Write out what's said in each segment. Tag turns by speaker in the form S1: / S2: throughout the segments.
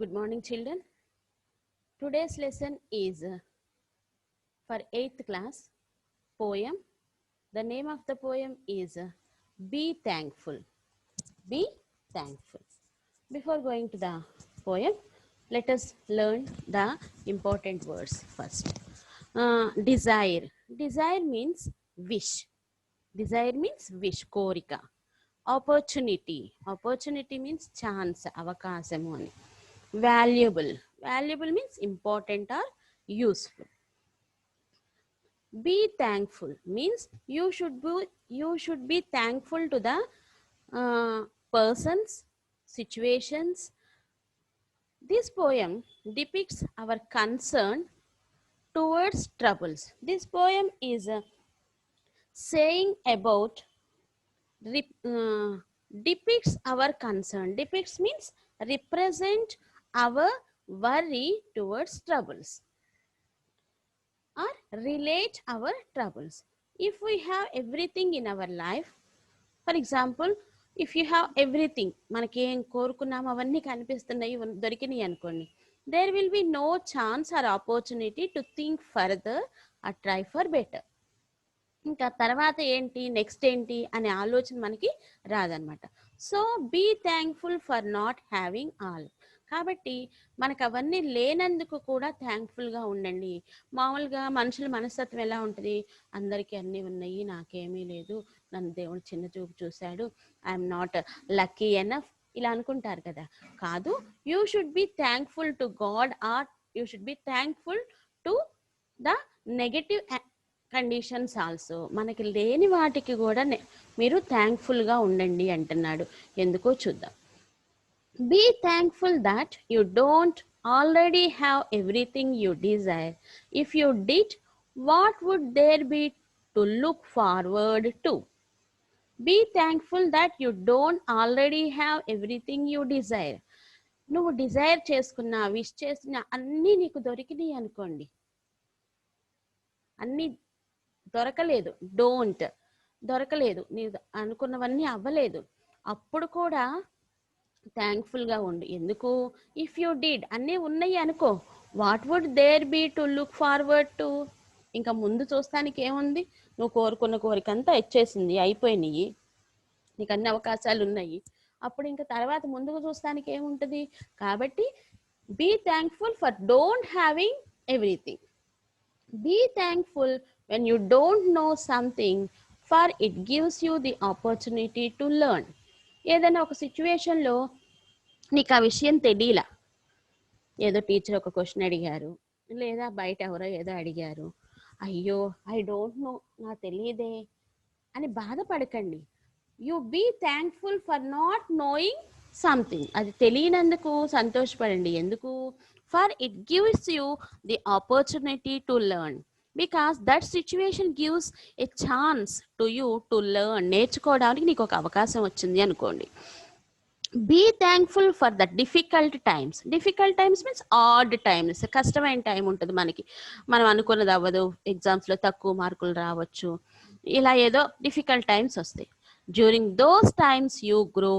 S1: Good morning, children. Today's lesson is for 8th class poem. The name of the poem is Be Thankful. Be Thankful. Before going to the poem, let us learn the important words first. Desire. Desire means wish. Desire means wish, korika. Opportunity. Opportunity means chance, avakasamu ani. Valuable. Valuable means important or useful. Be thankful means you should be thankful to the persons, situations. This poem depicts our concern towards troubles. This poem is saying about depicts our concern. Depicts means represent our worry towards troubles or relate our troubles. If we have everything in our life, for example, if you have everything, మనకి ఏం కోరుకున్నాము అవన్నీ కనిపిస్తున్నాయి దొరికినాయి అనుకోండి, there will be no chance or opportunity to think further or try for better. ఇంకా తర్వాత ఏంటి, next ఏంటి అనే ఆలోచన మనకి రాదనమాట. So be thankful for not having all. కాబట్టి మనకు అవన్నీ లేనందుకు కూడా థ్యాంక్ఫుల్గా ఉండండి. మామూలుగా మనుషుల మనస్తత్వం ఎలా ఉంటుంది, అందరికీ అన్నీ ఉన్నాయి, నాకేమీ లేదు, నన్ను దేవుడు చిన్న చూపు చూశాడు, ఐఎమ్ నాట్ లక్కీ ఎనఫ్, ఇలా అనుకుంటారు కదా. కాదు, you should be thankful to god or you should be thankful to the negative conditions also. మనకి లేని వాటికి కూడా మీరు థ్యాంక్ఫుల్గా ఉండండి అంటున్నాడు. ఎందుకో చూద్దాం. Be thankful that you don't already have everything you desire. If you did, what would there be to look forward to? Be thankful that you don't already have everything you desire. నువ్వు desire చేసుకున్నా, wish చేసిన అన్నీ నీకు దొరికినాయి అనుకోండి, అన్నీ దొరకలేదు, don't దొరకలేదు, నీ అనుకున్నవన్నీ అవ్వలేదు, అప్పుడు కూడా థ్యాంక్ఫుల్గా ఉండు. ఎందుకు? ఇఫ్ యూ డిడ్, అన్నీ ఉన్నాయి అనుకో, what would there be to look forward to? ఇంకా ముందు చూస్తానికి ఏముంది, నువ్వు కోరుకున్న కోరికంతా వచ్చేసింది, అయిపోయినాయి, నీకు అన్ని అవకాశాలు ఉన్నాయి, అప్పుడు ఇంకా తర్వాత ముందుకు చూస్తానికి ఏముంటుంది? కాబట్టి be thankful for don't having everything. Be thankful when you don't know something, for it gives you the opportunity to learn. ఏదైనా ఒక సిచ్యువేషన్లో నీకు ఆ విషయం తెలియలా, ఏదో టీచర్ ఒక క్వశ్చన్ అడిగారు, లేదా బయట ఎవరో ఏదో అడిగారు, అయ్యో ఐ డోంట్ నో, నాకు తెలియదే అని బాధపడకండి. You be thankful for not knowing something. అది తెలియనందుకు సంతోషపడండి. ఎందుకు? For it gives you the opportunity to learn, because that situation gives a chance to you to learn. నేర్చుకోవడానికి నీకు ఒక అవకాశం వచ్చింది అనుకోండి. Be thankful for the difficult times. Difficult times means odd times, కష్టమైన టైం ఉంటుంది మనకి, మనం అనుకున్నది అవ్వదు, ఎగ్జామ్స్లో తక్కువ మార్కులు రావచ్చు, ఇలా ఏదో డిఫికల్ట్ టైమ్స్ వస్తాయి. During those times you grow.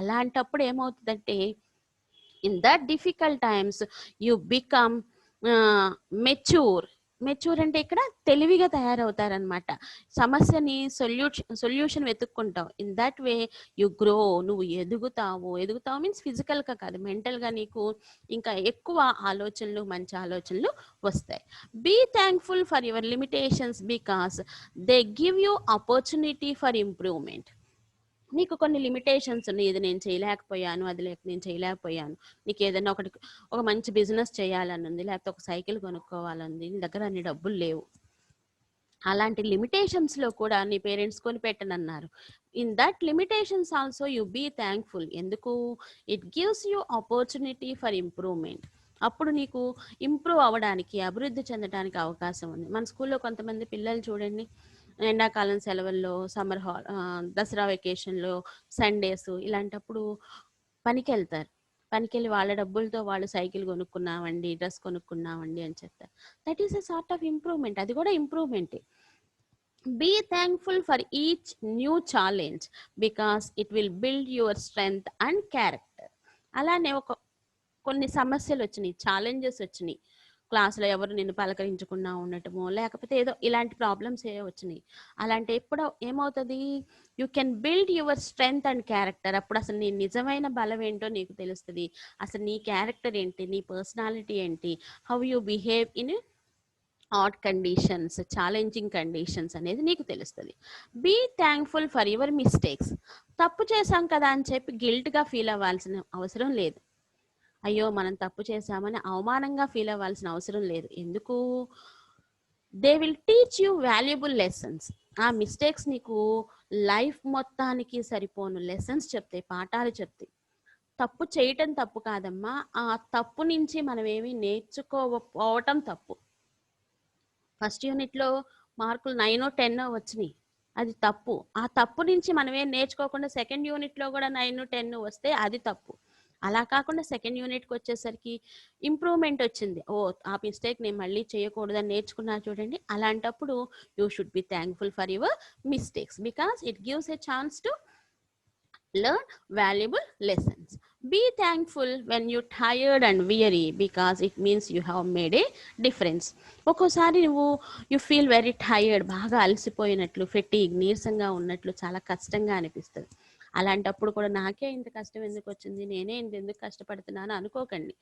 S1: అలాంటప్పుడు ఏమవుతుందంటే, in that difficult times you become mature. Mature అంటే ఇక్కడ తెలివిగా తయారవుతారనమాట. సమస్యని సొల్యూషన్ వెతుక్కుంటావు. In that way you grow. నువ్వు ఎదుగుతావు. ఎదుగుతావు మీన్స్ ఫిజికల్గా కాదు, మెంటల్గా నీకు ఇంకా ఎక్కువ ఆలోచనలు, మంచి ఆలోచనలు వస్తాయి. Be thankful for your limitations because they give you opportunity for improvement. నీకు కొన్ని లిమిటేషన్స్ ఉన్నాయి, ఇది నేను చేయలేకపోయాను, అది నేను చేయలేకపోయాను. నీకు ఏదైనా ఒక మంచి బిజినెస్ చేయాలని ఉంది, లేకపోతే ఒక సైకిల్ కొనుక్కోవాలని, నీ దగ్గర అన్ని డబ్బులు లేవు. అలాంటి లిమిటేషన్స్లో కూడా నీ పేరెంట్స్ కొని పెట్టనన్నారు. In that limitations also you be thankful. ఎందుకు? It gives you opportunity for improvement. అప్పుడు నీకు ఇంప్రూవ్ అవ్వడానికి, అభివృద్ధి చెందడానికి అవకాశం ఉంది. మన స్కూల్లో కొంతమంది పిల్లలు చూడండి, ఎండాకాలం సెలవుల్లో, దసరా వెకేషన్లో, సండేస్, ఇలాంటప్పుడు పనికి వెళ్తారు. పనికి వెళ్ళి వాళ్ళ డబ్బులతో వాళ్ళు సైకిల్ కొనుక్కున్నామండి, డ్రెస్ కొనుక్కున్నామండి అని చెప్తారు. That is a sort of improvement. అది కూడా ఇంప్రూవ్మెంటే. Be thankful for each new challenge because it will build your strength and character. అలానే ఒక కొన్ని సమస్యలు వచ్చినాయి, ఛాలెంజెస్ వచ్చినాయి, క్లాస్లో ఎవరు నిన్ను పలకరించకుండా ఉండటమో లేకపోతే ఏదో ఇలాంటి ప్రాబ్లమ్స్ ఏ వచ్చినాయి. అలాంటి ఎప్పుడు ఏమవుతుంది, you can build your strength and character. అప్పుడు అసలు నీ నిజమైన బలం ఏంటో నీకు తెలుస్తుంది. అసలు నీ క్యారెక్టర్ ఏంటి, నీ పర్సనాలిటీ ఏంటి, how you behave in odd conditions, challenging conditions అనేది నీకు తెలుస్తుంది. Be thankful for your mistakes. తప్పు చేశాం కదా అని చెప్పి గిల్ట్గా ఫీల్ అవ్వాల్సిన అవసరం లేదు. అయ్యో మనం తప్పు చేశామని అవమానంగా ఫీల్ అవ్వాల్సిన అవసరం లేదు. ఎందుకు? They will teach you valuable lessons. ఆ మిస్టేక్స్ నీకు లైఫ్ మొత్తానికి సరిపోను లెసన్స్ చెప్తాయి, పాఠాలు చెప్తాయి. తప్పు చేయటం తప్పు కాదమ్మా, ఆ తప్పు నుంచి మనం ఏమి నేర్చుకోకపోవటం తప్పు. ఫస్ట్ యూనిట్లో మార్కులు 9 10 వచ్చినాయి, అది తప్పు. ఆ తప్పు నుంచి మనం ఏం నేర్చుకోకుండా సెకండ్ యూనిట్లో కూడా 9 10 వస్తే అది తప్పు. అలా కాకుండా సెకండ్ యూనిట్కి వచ్చేసరికి ఇంప్రూవ్మెంట్ వచ్చింది, ఓ ఆ మిస్టేక్ నేను మళ్ళీ చేయకూడదని నేర్చుకున్నా చూడండి. అలాంటప్పుడు you should be thankful for your mistakes because it gives a chance to learn valuable lessons. Be thankful when you're tired and weary because it means you have made a difference. ఒక్కోసారి you feel very tired, బాగా అలసిపోయినట్లు, fatigue, నీరసంగా ఉన్నట్లు, చాలా కష్టంగా అనిపిస్తుంది. అలాంటప్పుడు కూడా నాకే ఇంత కష్టం ఎందుకు వచ్చింది, నేనే ఎందుకు కష్టపడుతున్నాను అనుకోకండి.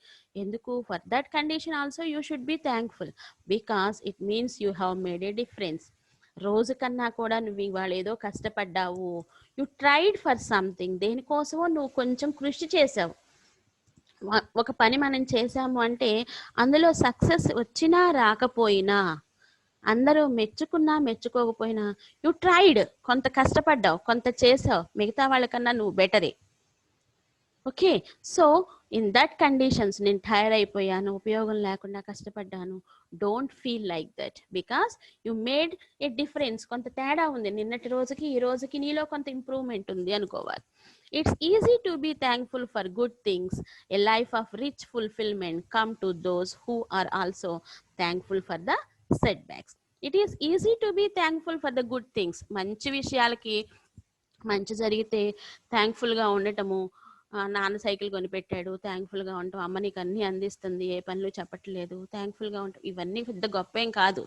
S1: ఎందుకు? For that condition also you should be thankful because it means you have made a difference. రోజు కన్నా కూడా నువ్వు ఇవాళ ఏదో కష్టపడ్డావు, యు ట్రైడ్ ఫర్ సంథింగ్, దేనికోసమో నువ్వు కొంచెం కృషి చేసావు. ఒక పని మనం చేసాము అంటే అందులో సక్సెస్ వచ్చినా రాకపోయినా, అందరూ మెచ్చుకున్నా మెచ్చుకోకపోయినా, యు ట్రైడ్, కొంత కష్టపడ్డావు, కొంత చేసావు, మిగతా వాళ్ళకన్నా నువ్వు బెటరే. Okay, so in that conditions నేను టైర్ అయిపోయాను, ఉపయోగం లేకుండా కష్టపడ్డాను, don't feel like that because you made a difference. కొంత తేడా ఉంది, నిన్నటి రోజుకి ఈ రోజుకి నీలో కొంత ఇంప్రూవ్మెంట్ ఉంది అనుకోవాలి. It's easy to be thankful for good things. A life of rich fulfilment come to those who are also thankful for the setbacks. It is easy to be thankful for the good things. మంచి విషయాలకి, మంచి జరిగితే థ్యాంక్ఫుల్గా ఉండటము, నాన్న cycle కొనిపెట్టాడు థ్యాంక్ఫుల్గా ఉంటాం, అమ్మ నీకు అన్నీ అందిస్తుంది, ఏ పనులు చెప్పట్లేదు థ్యాంక్ఫుల్గా ఉంటాం, ఇవన్నీ పెద్ద గొప్ప ఏం కాదు.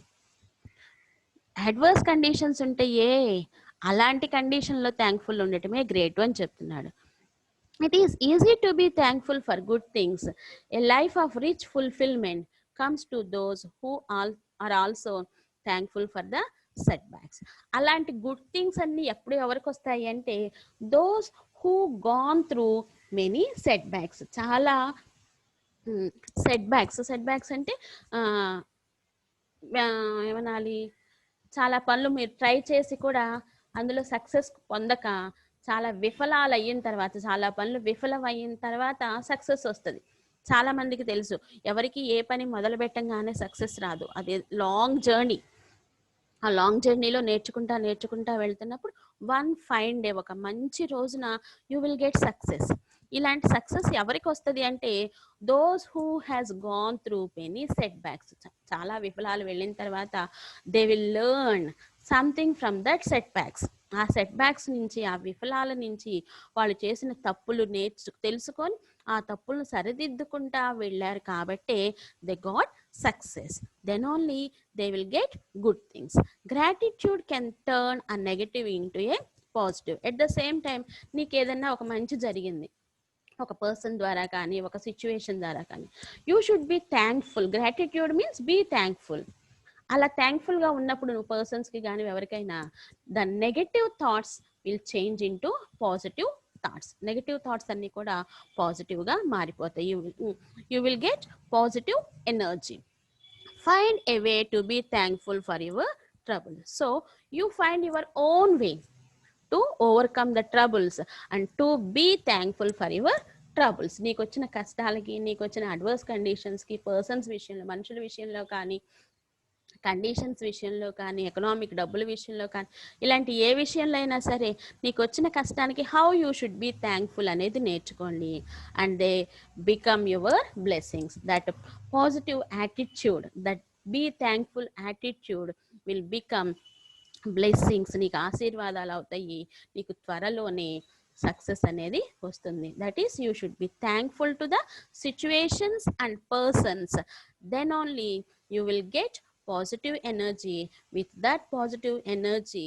S1: అడ్వర్స్ కండిషన్స్ ఉంటాయే, అలాంటి కండిషన్లో థ్యాంక్ఫుల్ ఉండటమే గ్రేట్ అని చెప్తున్నాడు. It is easy to be thankful for good things. A life of rich fulfilment comes to those who are also thankful for the setbacks. అలాంటి గుడ్ థింగ్స్ అన్ని ఎప్పుడు ఎవరికి వస్తాయి అంటే those who gone through many setbacks. చాలా setbacks అంటే ఏమనాలి, చాలా పనులు మీరు ట్రై చేసి కూడా అందులో సక్సెస్ పొందక చాలా విఫలాలు అయిన తర్వాత, చాలా పనులు విఫలం అయిన తర్వాత సక్సెస్ వస్తుంది. చాలా మందికి తెలుసు, ఎవరికి ఏ పని మొదలు పెట్టంగానే సక్సెస్ రాదు, అది లాంగ్ జర్నీ. ఆ లాంగ్ జర్నీలో నేర్చుకుంటా వెళ్తున్నప్పుడు వన్ ఫైన్ డే, ఒక మంచి రోజున యూ విల్ గెట్ సక్సెస్. ఇలాంటి సక్సెస్ ఎవరికి వస్తుంది అంటే those who has gone through many setbacks. చాలా విఫలాలు వెళ్ళిన తర్వాత they will learn something from that set backs. ఆ సెట్ బ్యాక్స్ నుంచి, ఆ విఫలాల నుంచి వాళ్ళు చేసిన తప్పులు తెలుసుకొని ఆ తప్పులను సరిదిద్దుకుంటా వెళ్ళారు కాబట్టే they got success. Then only they will get good things. Gratitude can turn a negative into a positive. At the same time నీకు ఏదన్నా ఒక మంచి జరిగింది, ఒక పర్సన్ ద్వారా కానీ, ఒక సిచ్యువేషన్ ద్వారా కానీ, you should be thankful. Gratitude means be thankful. అలా థ్యాంక్ఫుల్గా ఉన్నప్పుడు నువ్వు పర్సన్స్కి కానీ ఎవరికైనా, the negative thoughts will change into positive thoughts. Negative thoughts అన్నీ కూడా పాజిటివ్గా మారిపోతాయి. You will get positive energy. Find a way to be thankful for your trouble. So you find your own way to overcome the troubles and to be thankful for your troubles. నీకు వచ్చిన కష్టాలకి, నీకు వచ్చిన adverse కండిషన్స్కి, persons విషయంలో, మనుషుల విషయంలో కానీ, conditions విషయంలో కానీ, ఎకనామిక్ డబ్బుల విషయంలో కానీ, ఇలాంటి ఏ విషయంలో అయినా సరే నీకు వచ్చిన కష్టానికి how you should be thankful అనేది నేర్చుకోండి. And they become your blessings. That positive attitude, that be thankful attitude will become blessings. నీకు ఆశీర్వాదాలు అవుతాయి. నీకు త్వరలోనే సక్సెస్ అనేది వస్తుంది. That is you should be thankful to the situations and persons. Then only you will get positive energy. With that positive energy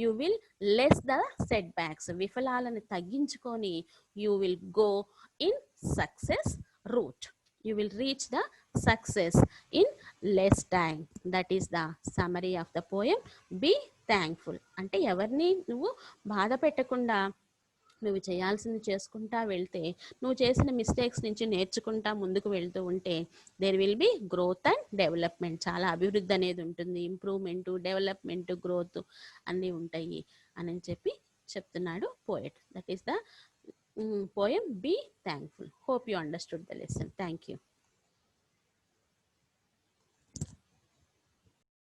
S1: you will less the setbacks. విఫలాలను తగ్గించుకొని you will go in success route. You will reach the success in less time. That is the summary of the poem. Be thankful. అంటే ఎవరిని నువ్వు బాధ పెట్టకుండా నువ్వు చేయాల్సింది చేసుకుంటా వెళ్తే, నువ్వు చేసిన మిస్టేక్స్ నుంచి నేర్చుకుంటా ముందుకు వెళ్తూ ఉంటే there will be growth and development. చాలా అభివృద్ధి అనేది ఉంటుంది. ఇంప్రూవ్మెంట్, డెవలప్మెంట్, గ్రోత్ అన్నీ ఉంటాయి అని చెప్పి చెప్తున్నాడు poet. That is the poem. Be thankful. Hope you understood the lesson. Thank you.